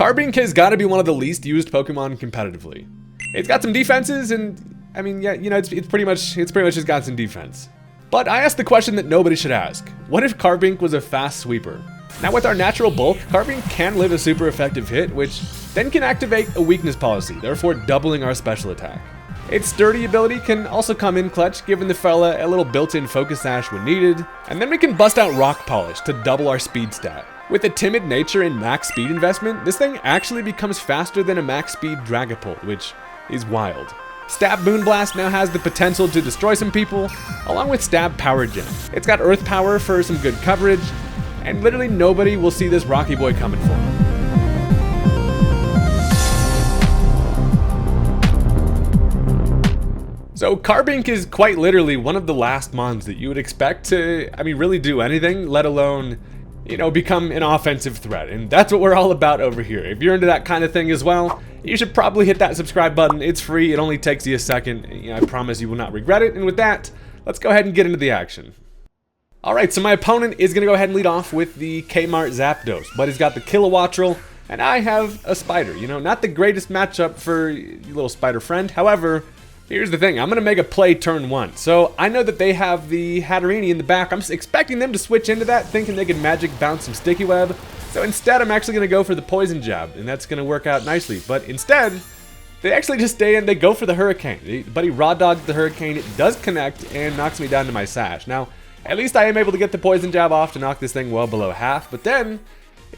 Carbink has got to be one of the least used Pokemon competitively. It's got some defenses, and I mean, yeah, you know, it's pretty much just got some defense. But I asked the question that nobody should ask: what if Carbink was a fast sweeper? Now, with our natural bulk, Carbink can live a super effective hit, which then can activate a weakness policy, therefore doubling our special attack. Its sturdy ability can also come in clutch, giving the fella a little built-in focus sash when needed, and then we can bust out rock polish to double our speed stat. With a timid nature and max speed investment, this thing actually becomes faster than a max speed Dragapult, which is wild. Stab Moonblast now has the potential to destroy some people, along with Stab Power Gem. It's got Earth Power for some good coverage, and literally nobody will see this Rocky Boy coming for him. So Carbink is quite literally one of the last mons that you would expect to, really do anything, let alone, become an offensive threat. And that's what we're all about over here. If you're into that kind of thing as well, you should probably hit that subscribe button. It's free. It only takes you a second. I promise you will not regret it. And with that, let's go ahead and get into the action. Alright, so my opponent is going to go ahead and lead off with the Kmart Zapdos, but he's got the Kilowattrel, and I have a Spider. Not the greatest matchup for your little spider friend. However, here's the thing, I'm going to make a play turn 1. So I know that they have the Hatterini in the back. I'm expecting them to switch into that, thinking they can magic bounce some Sticky Web. So instead, I'm actually going to go for the Poison Jab, and that's going to work out nicely. But instead, they actually just stay in, they go for the Hurricane. Buddy raw dogs the Hurricane, it does connect, and knocks me down to my Sash. Now, at least I am able to get the Poison Jab off to knock this thing well below half, but then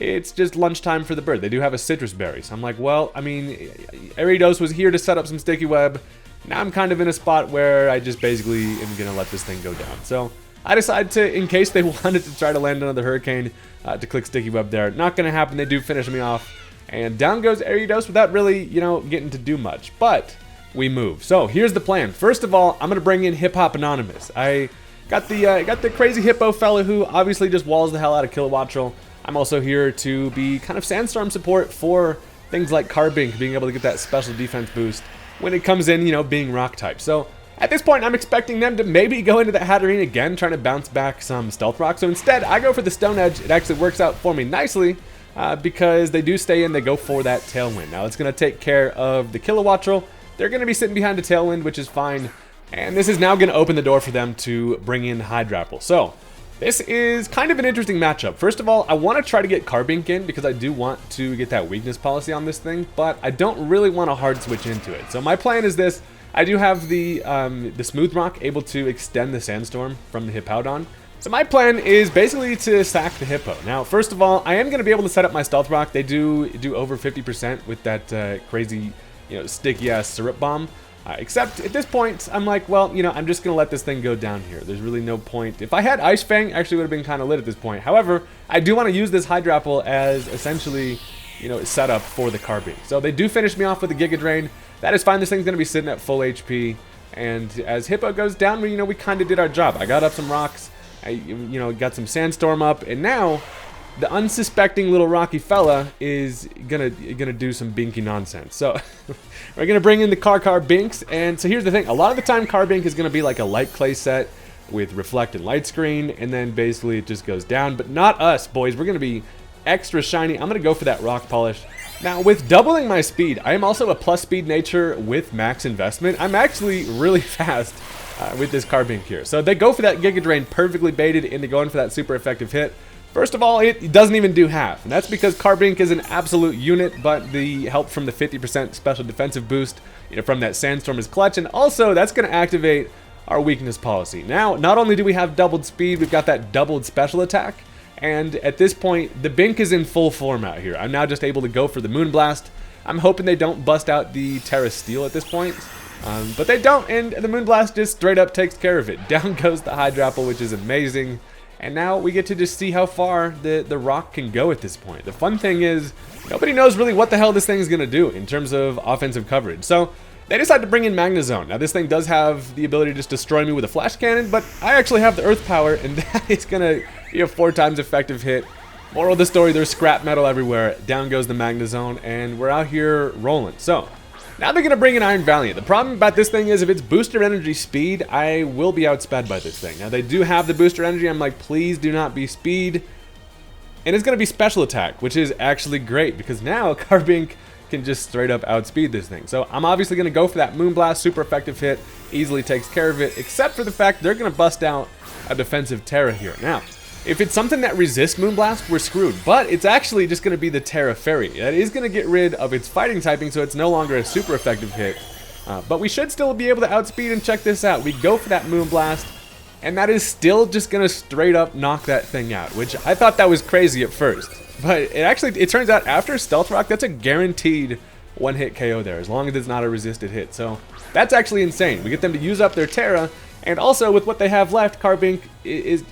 it's just lunchtime for the bird. They do have a Citrus Berry, so I'm like, well, Aridos was here to set up some Sticky Web. Now I'm kind of in a spot where I just basically am going to let this thing go down. So I decided to, in case they wanted to try to land another Hurricane, to click Sticky Web there. Not going to happen. They do finish me off. And down goes Aridos without really, getting to do much. But we move. So here's the plan. First of all, I'm going to bring in Hip Hop Anonymous. I got the crazy hippo fella who obviously just walls the hell out of Kilowattrel. I'm also here to be kind of Sandstorm support for things like Carbink, being able to get that special defense boost when it comes in, being rock type. So at this point, I'm expecting them to maybe go into that Hatterene again, trying to bounce back some Stealth Rock. So instead, I go for the Stone Edge. It actually works out for me nicely because they do stay in, they go for that Tailwind. Now it's going to take care of the Kilowattrel. They're going to be sitting behind the Tailwind, which is fine. And this is now going to open the door for them to bring in Hydrapple. So this is kind of an interesting matchup. First of all, I want to try to get Carbink in because I do want to get that weakness policy on this thing, but I don't really want to hard switch into it. So my plan is this. I do have the Smooth Rock able to extend the Sandstorm from the Hippowdon. So my plan is basically to sack the Hippo. Now, first of all, I am going to be able to set up my Stealth Rock. They do over 50% with that crazy, sticky-ass Syrup Bomb. Except at this point, I'm like, well, I'm just going to let this thing go down here. There's really no point. If I had Ice Fang, actually would have been kind of lit at this point. However, I do want to use this Hydrapple as essentially, set up for the Carbink. So they do finish me off with a Giga Drain. That is fine. This thing's going to be sitting at full HP. And as Hippo goes down, we kind of did our job. I got up some rocks. I, got some Sandstorm up. And now the unsuspecting little rocky fella is gonna do some binky nonsense. So we're gonna bring in the Carbinks, and so here's the thing: a lot of the time, Carbink is gonna be like a light clay set with reflect and light screen, and then basically it just goes down. But not us, boys. We're gonna be extra shiny. I'm gonna go for that rock polish. Now, with doubling my speed, I am also a plus speed nature with max investment. I'm actually really fast with this Carbink here. So they go for that Giga Drain perfectly baited into going for that super effective hit. First of all, it doesn't even do half, and that's because Carbink is an absolute unit, but the help from the 50% special defensive boost from that Sandstorm is clutch, and also that's going to activate our weakness policy. Now, not only do we have doubled speed, we've got that doubled special attack, and at this point, the Bink is in full form out here. I'm now just able to go for the Moonblast. I'm hoping they don't bust out the Terra Steel at this point, but they don't, and the Moonblast just straight up takes care of it. Down goes the Hydrapple, which is amazing. And now we get to just see how far the rock can go at this point. The fun thing is, nobody knows really what the hell this thing is going to do in terms of offensive coverage. So they decide to bring in Magnezone. Now this thing does have the ability to just destroy me with a Flash Cannon, but I actually have the Earth Power, and that is going to be a 4 times effective hit. Moral of the story, there's scrap metal everywhere. Down goes the Magnezone, and we're out here rolling. So now they're going to bring in Iron Valiant. The problem about this thing is if it's booster energy speed, I will be outsped by this thing. Now they do have the booster energy. I'm like, please do not be speed. and it's going to be special attack, which is actually great because now Carbink can just straight up outspeed this thing. So I'm obviously going to go for that Moonblast, super effective hit, easily takes care of it, except for the fact they're going to bust out a defensive Terra here. Now, if it's something that resists Moonblast, we're screwed, but it's actually just going to be the Terra Fairy. That is going to get rid of its fighting typing, so it's no longer a super effective hit. But we should still be able to outspeed, and check this out. We go for that Moonblast, and that is still just going to straight up knock that thing out, which I thought that was crazy at first. But it turns out after Stealth Rock, that's a guaranteed one-hit KO there, as long as it's not a resisted hit. So that's actually insane. We get them to use up their Terra, and also with what they have left, Carbink is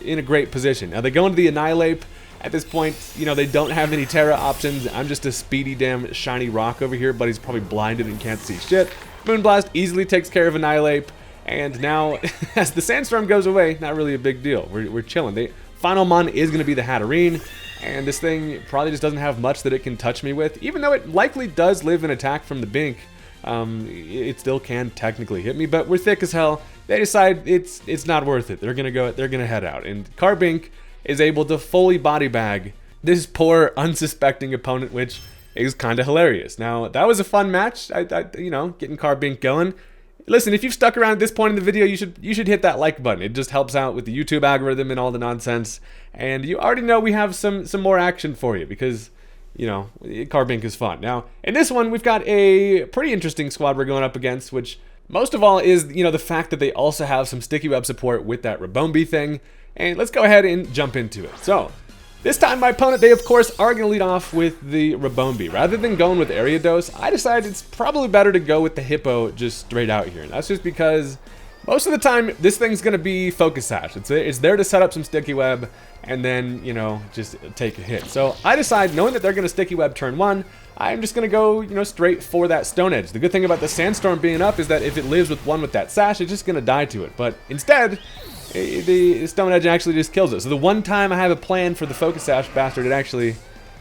in a great position. Now they go into the Annihilate. At this point, you know, they don't have any Terra options. I'm just a speedy damn shiny rock over here, but he's probably blinded and can't see shit. Moonblast easily takes care of Annihilate, and now as the Sandstorm goes away, not really a big deal. We're chilling. The final mon is going to be the Hatterene, and this thing probably just doesn't have much that it can touch me with. Even though it likely does live an attack from the Bink, it still can technically hit me, but we're thick as hell. They decide it's not worth it. They're gonna head out, and Carbink is able to fully body bag this poor unsuspecting opponent, which is kind of hilarious. Now that was a fun match. You know, getting Carbink going. Listen, if you've stuck around at this point in the video, you should hit that like button. It just helps out with the YouTube algorithm and all the nonsense. And you already know we have some more action for you because, you know, Carbink is fun. Now, in this one, we've got a pretty interesting squad we're going up against, which most of all is, you know, the fact that they also have some sticky web support with that Rabombi thing. And let's go ahead and jump into it. So, this time my opponent, they of course are going to lead off with the Rabombi. Rather than going with Ariados, I decided it's probably better to go with the Hippo just straight out here. And that's just because most of the time this thing's going to be Focus Sash. It's there to set up some sticky web and then, you know, just take a hit. So I decide, knowing that they're going to sticky web turn 1, I'm just going to go, you know, straight for that Stone Edge. The good thing about the Sandstorm being up is that if it lives with one with that Sash, it's just going to die to it. But instead, the Stone Edge actually just kills it. So the one time I have a plan for the Focus Sash bastard, it actually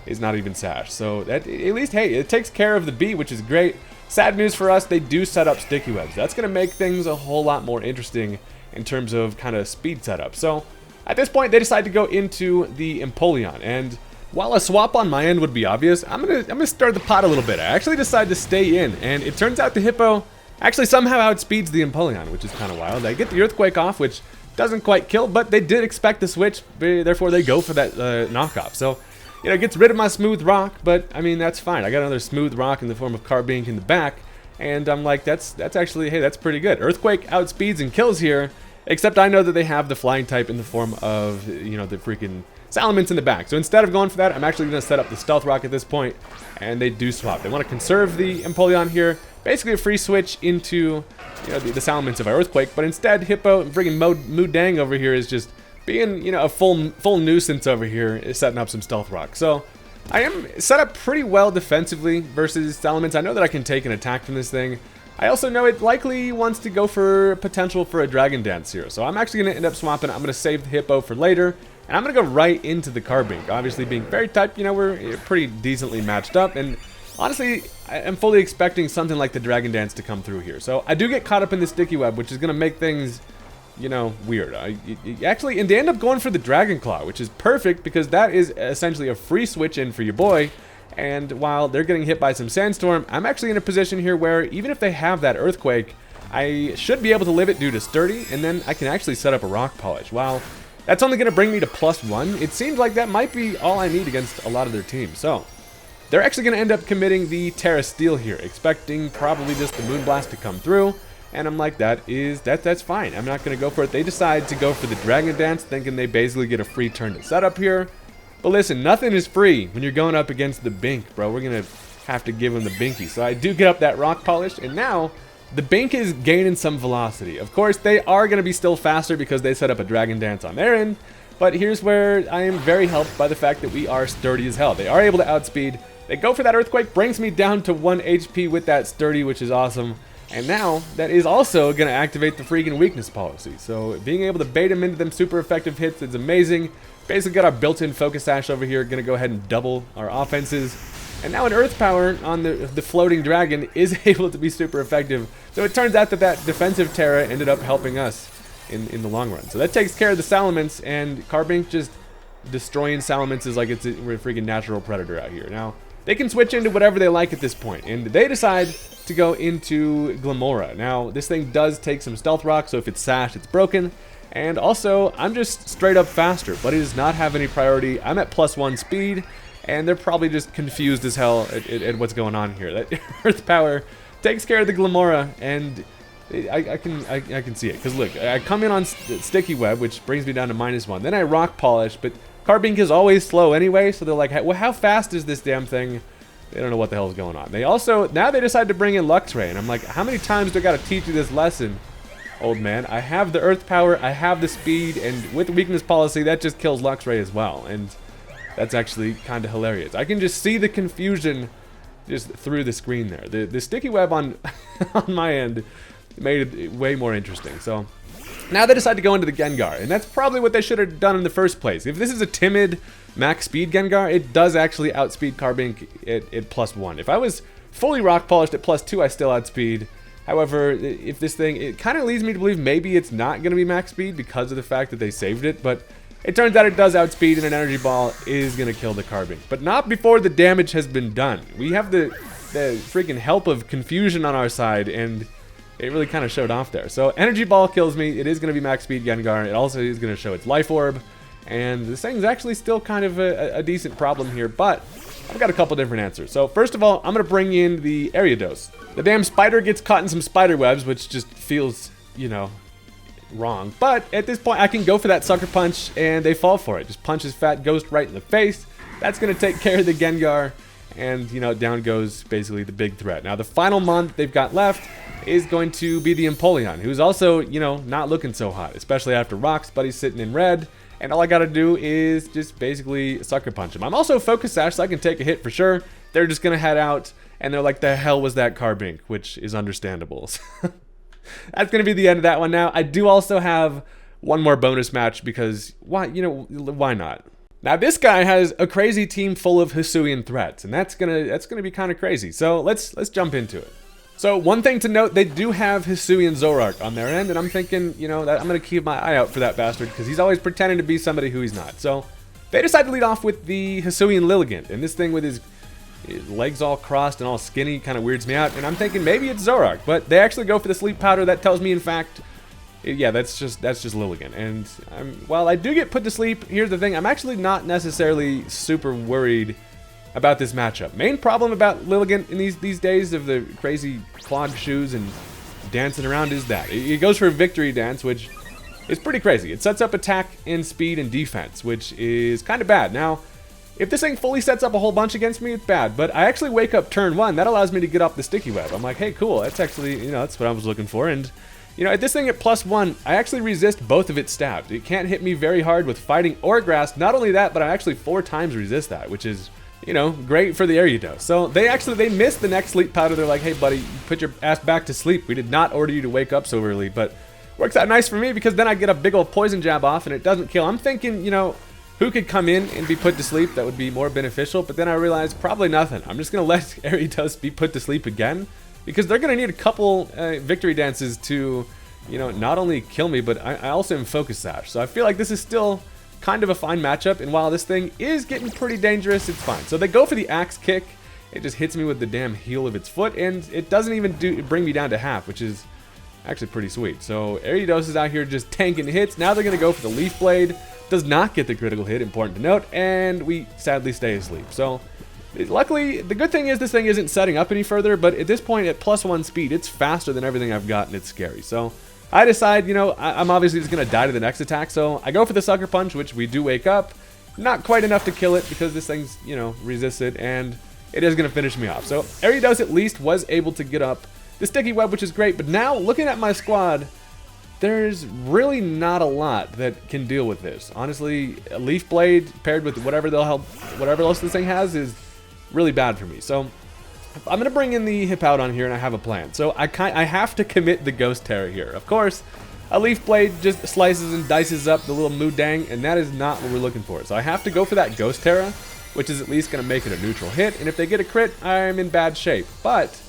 is not even Sash. So that, at least, hey, it takes care of the B, which is great. Sad news for us, they do set up sticky webs. That's going to make things a whole lot more interesting in terms of kind of speed setup. So at this point, they decide to go into the Empoleon. And while a swap on my end would be obvious, I'm gonna stir the pot a little bit. I actually decide to stay in, and it turns out the Hippo actually somehow outspeeds the Empoleon, which is kind of wild. I get the Earthquake off, which doesn't quite kill, but they did expect the switch, therefore they go for that knockoff. So, you know, it gets rid of my Smooth Rock, but I mean, that's fine. I got another Smooth Rock in the form of Carbink in the back, and I'm like, that's actually, hey, that's pretty good. Earthquake outspeeds and kills here, except I know that they have the flying type in the form of, you know, the freaking Salamence in the back. So instead of going for that, I'm actually going to set up the Stealth Rock at this point, and they do swap. They want to conserve the Empoleon here, basically a free switch into, you know, the Salamence of our Earthquake, but instead Hippo, friggin' Moodang over here is just being, you know, a full nuisance over here, is setting up some Stealth Rock. So I am set up pretty well defensively versus Salamence. I know that I can take an attack from this thing. I also know it likely wants to go for potential for a Dragon Dance here, so I'm actually going to end up swapping. I'm going to save the Hippo for later, and I'm going to go right into the Carbink. Obviously, being fairy type, you know, we're pretty decently matched up, and honestly, I'm fully expecting something like the Dragon Dance to come through here. So I do get caught up in the sticky web, which is going to make things, you know, weird. Actually, and they end up going for the Dragon Claw, which is perfect because that is essentially a free switch in for your boy. And while they're getting hit by some Sandstorm, I'm actually in a position here where even if they have that Earthquake, I should be able to live it due to Sturdy, and then I can actually set up a Rock Polish. While that's only going to bring me to +1, it seems like that might be all I need against a lot of their team. So they're actually going to end up committing the Terra Steel here, expecting probably just the Moonblast to come through. And I'm like, that's fine. I'm not going to go for it. They decide to go for the Dragon Dance, thinking they basically get a free turn to set up here. But listen, nothing is free when you're going up against the Bink, bro. We're going to have to give him the Binky. So I do get up that Rock Polish, and now the Bink is gaining some velocity. Of course, they are going to be still faster because they set up a Dragon Dance on their end. But here's where I am very helped by the fact that we are sturdy as hell. They are able to outspeed. They go for that Earthquake, brings me down to 1 HP with that Sturdy, which is awesome. And now, that is also going to activate the freaking weakness policy. So, being able to bait him into them super effective hits is amazing. Basically got our built-in Focus Sash over here, going to go ahead and double our offenses. And now an Earth Power on the floating dragon is able to be super effective. So it turns out that defensive Terra ended up helping us in the long run. So that takes care of the Salamence, and Carbink just destroying Salamence is like we're a freaking natural predator out here. Now, they can switch into whatever they like at this point, and they decide to go into Glimmora. Now, this thing does take some Stealth Rock, so if it's Sash, it's broken. And also, I'm just straight up faster, but it does not have any priority. I'm at +1 speed, and they're probably just confused as hell at what's going on here. That Earth Power takes care of the Glimmora, and I can see it. Because look, I come in on Sticky Web, which brings me down to -1. Then I Rock Polish, but Carbink is always slow anyway, so they're like, well, how fast is this damn thing? They don't know what the hell is going on. They also, now they decide to bring in Luxray, and I'm like, how many times do I gotta teach you this lesson, old man? I have the Earth Power, I have the speed, and with Weakness Policy, that just kills Luxray as well, and that's actually kind of hilarious. I can just see the confusion just through the screen there. The Sticky Web on, on my end made it way more interesting, so... Now they decide to go into the Gengar, and that's probably what they should have done in the first place. If this is a timid max speed Gengar, it does actually outspeed Carbink at +1. If I was fully Rock Polished at +2, I still outspeed. However, if this thing, it kind of leads me to believe maybe it's not going to be max speed because of the fact that they saved it, but it turns out it does outspeed, and an Energy Ball is going to kill the Carbink. But not before the damage has been done. We have the freaking help of confusion on our side, and it really kind of showed off there. So Energy Ball kills me. It is going to be max speed Gengar. It also is going to show its Life Orb. And this thing's actually still kind of a decent problem here, but I've got a couple different answers. So first of all, I'm going to bring in the Ariados. The damn spider gets caught in some spider webs, which just feels, you know, wrong. But at this point, I can go for that Sucker Punch, and they fall for it. Just punches Fat Ghost right in the face. That's going to take care of the Gengar. And, you know, down goes basically the big threat. Now, the final mon they've got left is going to be the Empoleon, who's also, you know, not looking so hot, especially after Rocks, but he's sitting in red. And all I got to do is just basically Sucker Punch him. I'm also Focus Sash, so I can take a hit for sure. They're just going to head out, and they're like, the hell was that Carbink, which is understandable. That's going to be the end of that one now. I do also have one more bonus match because, why, you know, why not? Now this guy has a crazy team full of Hisuian threats, and that's gonna be kind of crazy. So let's jump into it. So one thing to note, they do have Hisuian Zoroark on their end, and I'm thinking, you know, that I'm gonna keep my eye out for that bastard because he's always pretending to be somebody who he's not. So they decide to lead off with the Hisuian Lilligant, and this thing with his legs all crossed and all skinny kind of weirds me out, and I'm thinking maybe it's Zoroark, but they actually go for the Sleep Powder. That tells me, in fact, yeah, that's just Lilligant. And while I do get put to sleep, here's the thing, I'm actually not necessarily super worried about this matchup. Main problem about Lilligant in these days of the crazy clogged shoes and dancing around is that it goes for a Victory Dance, which is pretty crazy. It sets up attack and speed and defense, which is kind of bad. Now, if this thing fully sets up a whole bunch against me, it's bad, but I actually wake up turn 1. That allows me to get off the Sticky Web. I'm like, hey, cool, that's actually, you know, that's what I was looking for. And you know, at this thing at +1, I actually resist both of its stabs. It can't hit me very hard with Fighting or Grass. Not only that, but I actually 4 times resist that, which is, you know, great for the Ariados. So they missed the next Sleep Powder. They're like, hey buddy, put your ass back to sleep. We did not order you to wake up so early, but works out nice for me because then I get a big old Poison Jab off and it doesn't kill. I'm thinking, you know, who could come in and be put to sleep that would be more beneficial, but then I realized probably nothing. I'm just going to let Ariados be put to sleep again because they're going to need a couple Victory Dances to, you know, not only kill me, but I also am Focus Sash. So I feel like this is still kind of a fine matchup, and while this thing is getting pretty dangerous, it's fine. So they go for the Axe Kick. It just hits me with the damn heel of its foot, and it doesn't even bring me down to half, which is actually pretty sweet. So Ariados is out here just tanking hits. Now they're going to go for the Leaf Blade. Does not get the critical hit, important to note, and we sadly stay asleep. So luckily, the good thing is this thing isn't setting up any further, but at this point at +1 speed, it's faster than everything I've got, and it's scary. So I decide, you know, I'm obviously just going to die to the next attack, so I go for the Sucker Punch, which we do wake up. Not quite enough to kill it because this thing's, you know, resists it, and it is going to finish me off. So Ariados at least was able to get up the Sticky Web, which is great, but now looking at my squad, there's really not a lot that can deal with this. Honestly, a Leaf Blade paired with whatever else this thing has is really bad for me. So I'm going to bring in the Hippowdon here, and I have a plan. So I have to commit the Ghost Terror here. Of course, a Leaf Blade just slices and dices up the little Moodang, and that is not what we're looking for. So I have to go for that Ghost Terror, which is at least going to make it a neutral hit. And if they get a crit, I'm in bad shape. But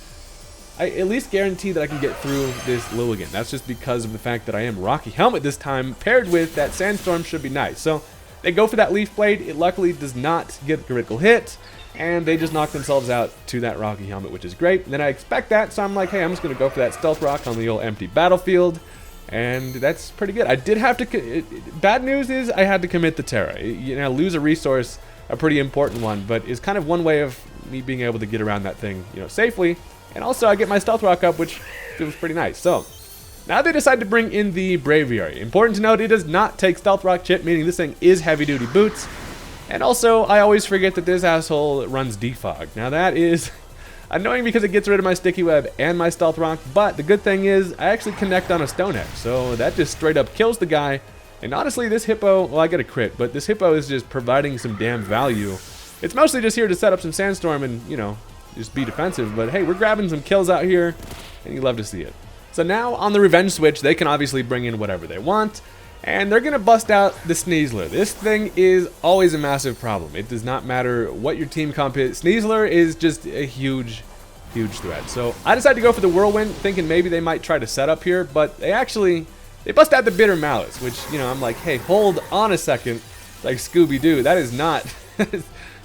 I at least guarantee that I can get through this Lilligant. That's just because of the fact that I am Rocky Helmet this time, paired with that Sandstorm should be nice. So They go for that Leaf Blade. It luckily does not get a critical hit, and they just knock themselves out to that Rocky Helmet, which is great. And then I expect that, so I'm like, hey, I'm just going to go for that Stealth Rock on the old empty battlefield, and that's pretty good. I did have to... bad news is I had to commit the Terra. You know, lose a resource, a pretty important one, but is kind of one way of me being able to get around that thing, you know, safely. And also I get my Stealth Rock up, which feels pretty nice. So now they decide to bring in the Braviary. Important to note, it does not take Stealth Rock chip, meaning this thing is heavy duty boots. And also I always forget that this asshole runs Defog. Now that is annoying because it gets rid of my Sticky Web and my Stealth Rock, but the good thing is I actually connect on a Stone Edge, so that just straight up kills the guy. And honestly, this Hippo, well, I get a crit, but this Hippo is just providing some damn value. It's mostly just here to set up some Sandstorm and, you know, just be defensive, but hey, we're grabbing some kills out here, and you love to see it. So now, on the Revenge switch, they can obviously bring in whatever they want, and they're gonna bust out the Sneasler. This thing is always a massive problem. It does not matter what your team comp is. Sneasler is just a huge threat. So I decided to go for the Whirlwind, thinking maybe they might try to set up here, but they bust out the Bitter Malice, which, you know, I'm like, hey, hold on a second, like Scooby-Doo. That is not...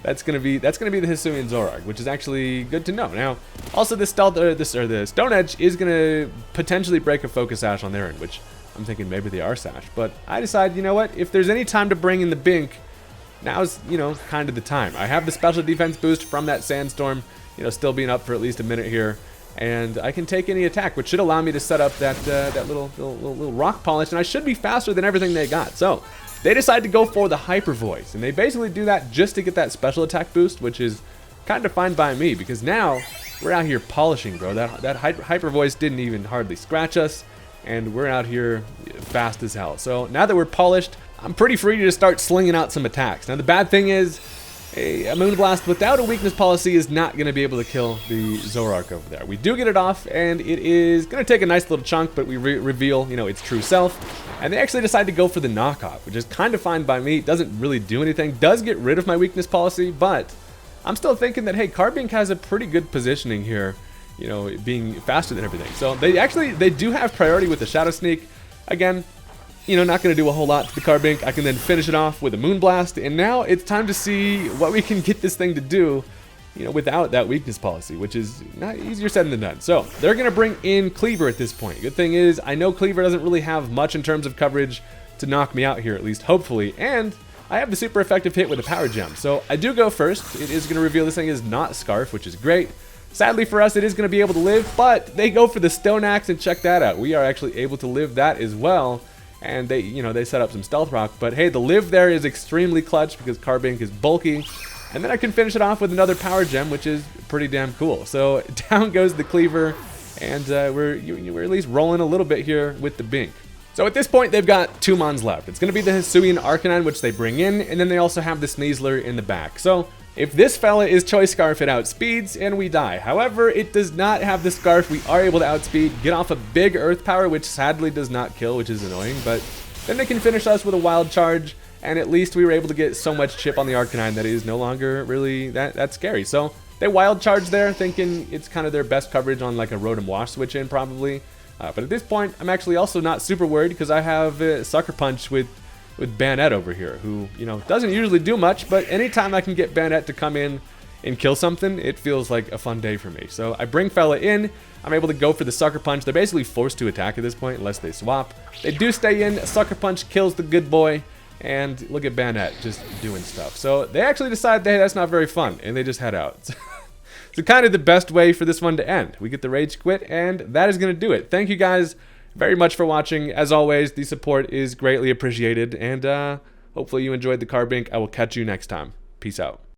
That's gonna be the Hisuian Zorark, which is actually good to know. Now, also the Stone Edge is gonna potentially break a Focus Sash on their end, which I'm thinking maybe they are Sash. But I decide, you know what? If there's any time to bring in the Bink, now's, you know, kind of the time. I have the special defense boost from that Sandstorm, you know, still being up for at least a minute here, and I can take any attack, which should allow me to set up that little rock polish, and I should be faster than everything they got. So they decide to go for the Hyper Voice, and they basically do that just to get that special attack boost, which is kind of fine by me, because now we're out here polishing, bro. That Hyper Voice didn't even hardly scratch us, and we're out here fast as hell. So now that we're polished, I'm pretty free to just start slinging out some attacks. Now the bad thing is, a Moonblast without a weakness policy is not going to be able to kill the Zorark over there. We do get it off, and it is going to take a nice little chunk, but we reveal, you know, its true self. And they actually decide to go for the knockoff, which is kind of fine by me. It doesn't really do anything. Does get rid of my weakness policy, but I'm still thinking that, hey, Carbink has a pretty good positioning here, you know, being faster than everything. So they do have priority with the Shadow Sneak. Again, you know, not going to do a whole lot to the Carbink. I can then finish it off with a Moonblast, and now it's time to see what we can get this thing to do, you know, without that weakness policy, which is not easier said than done. So they're going to bring in Cleaver at this point. Good thing is, I know Cleaver doesn't really have much in terms of coverage to knock me out here, at least hopefully, and I have the super effective hit with a Power Gem. So I do go first. It is going to reveal this thing is not Scarf, which is great. Sadly for us, it is going to be able to live, but they go for the Stone Axe, and check that out. We are actually able to live that as well. And they, you know, they set up some Stealth Rock, but hey, the live there is extremely clutch because Carbink is bulky. And then I can finish it off with another Power Gem, which is pretty damn cool. So down goes the Cleaver, and we're at least rolling a little bit here with the Bink. So at this point, they've got 2 Mons left. It's going to be the Hisuian Arcanine, which they bring in, and then they also have the Sneasler in the back. So if this fella is Choice Scarf, it outspeeds, and we die. However, it does not have the Scarf. We are able to outspeed, get off a big Earth Power, which sadly does not kill, which is annoying, but then they can finish us with a Wild Charge, and at least we were able to get so much chip on the Arcanine that it is no longer really that scary. So they Wild Charge there, thinking it's kind of their best coverage on like a Rotom Wash switch in, probably. But at this point, I'm actually also not super worried because I have Sucker Punch with Banette over here, who, you know, doesn't usually do much, but anytime I can get Banette to come in and kill something, it feels like a fun day for me. So I bring Fella in, I'm able to go for the Sucker Punch. They're basically forced to attack at this point unless they swap. They do stay in, Sucker Punch kills the good boy, and look at Banette just doing stuff. So they actually decide, hey, that's not very fun, and they just head out. So kind of the best way for this one to end. We get the Rage Quit, and that is going to do it. Thank you guys very much for watching. As always, the support is greatly appreciated, and hopefully you enjoyed the Carbink. I will catch you next time. Peace out.